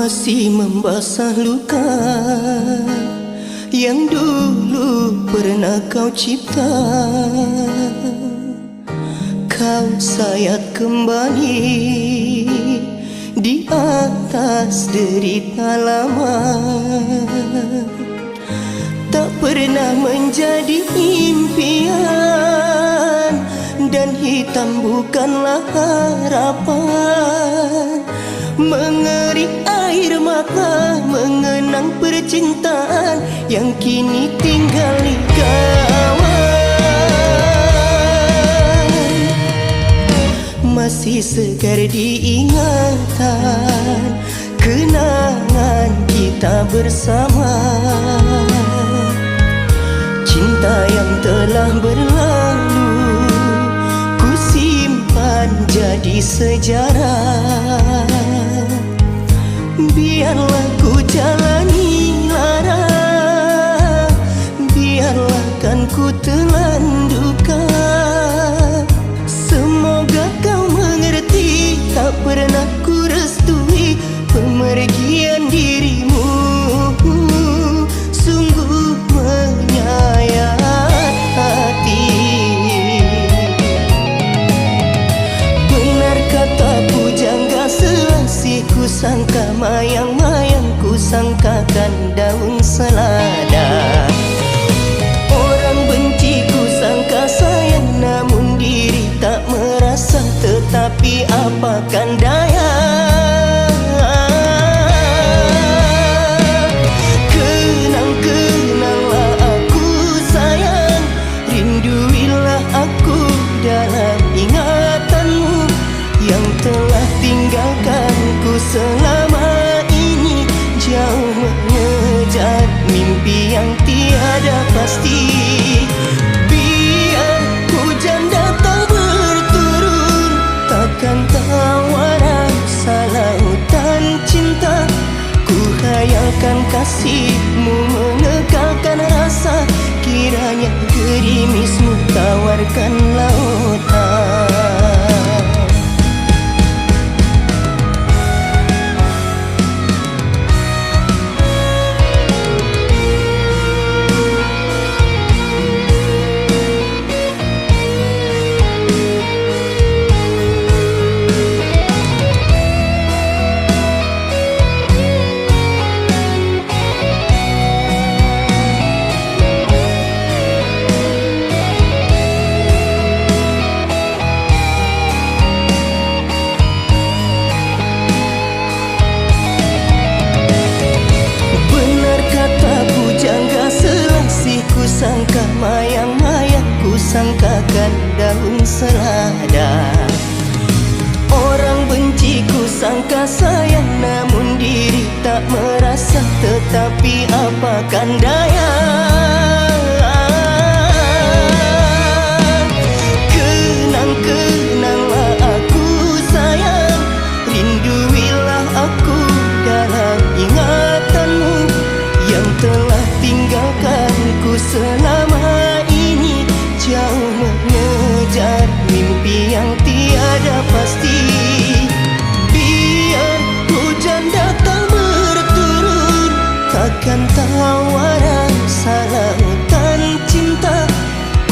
Masih membasah luka yang dulu pernah kau cipta. Kau sayat kembali di atas derita lama. Tak pernah menjadi impian, dan hitam bukanlah harapan. Mengering air mata mengenang percintaan yang kini tinggal di kawan. Masih segar diingatan kenangan kita bersama. Cinta yang telah berlalu ku simpan jadi sejarah. Biarlah ku jalani lara, biarlah kan ku telan duka. Semoga kau mengerti, tak pernah ku restui pemergian dirimu. Sungguh menyayat hati. Benar kata pujangga selasih, ku sangka mayang-mayang, ku sangkakan daun selada. Orang benci ku sangka sayang, namun diri tak merasa. Tetapi apakan daya, kenang-kenanglah aku sayang. Rinduilah aku dalam ingatanmu yang telah tinggalkanku selama ini. Jauh mengejar mimpi yang tiada pasti. Biar hujan datang berturun, takkan tawar rasa lautan cinta. Ku khayalkan kasihmu mengekalkan rasa. Kiranya gerimismu tawarkan lautan. Sangka mayang-mayang, ku sangkakan daun selada. Orang benci ku sangka sayang, namun diri tak merasa. Tetapi apakan daya, kenang-kenanglah aku sayang. Rinduilah aku dalam ingatanmu yang telah tinggalkanku selama ini. Jauh mengejar mimpi yang tiada pasti. Biar hujan datang berturun, takkan tawar rasa lautan cinta.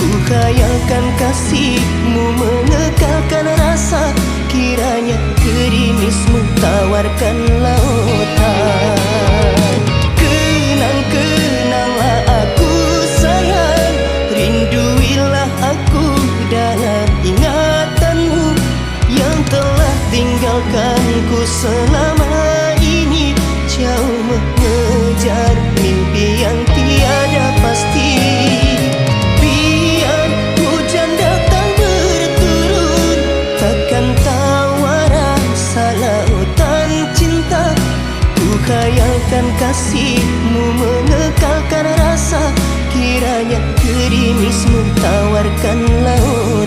Ku khayalkan kasihmu mengekalkan rasa. Kiranya gerimismu tawarkan lautan. Kenang-kenanglah aku sayang. Rinduilah aku dalam ingatanmu yang telah tinggalkanku selama ini. Jauh mengejar mimpi yang tiada pasti. Biar hujan datang berturun, takkan tawar rasa lautan cinta. Ku khayalkan kasihmu mengekalkan rasa. Kiranya gerimismu tawarkan laut.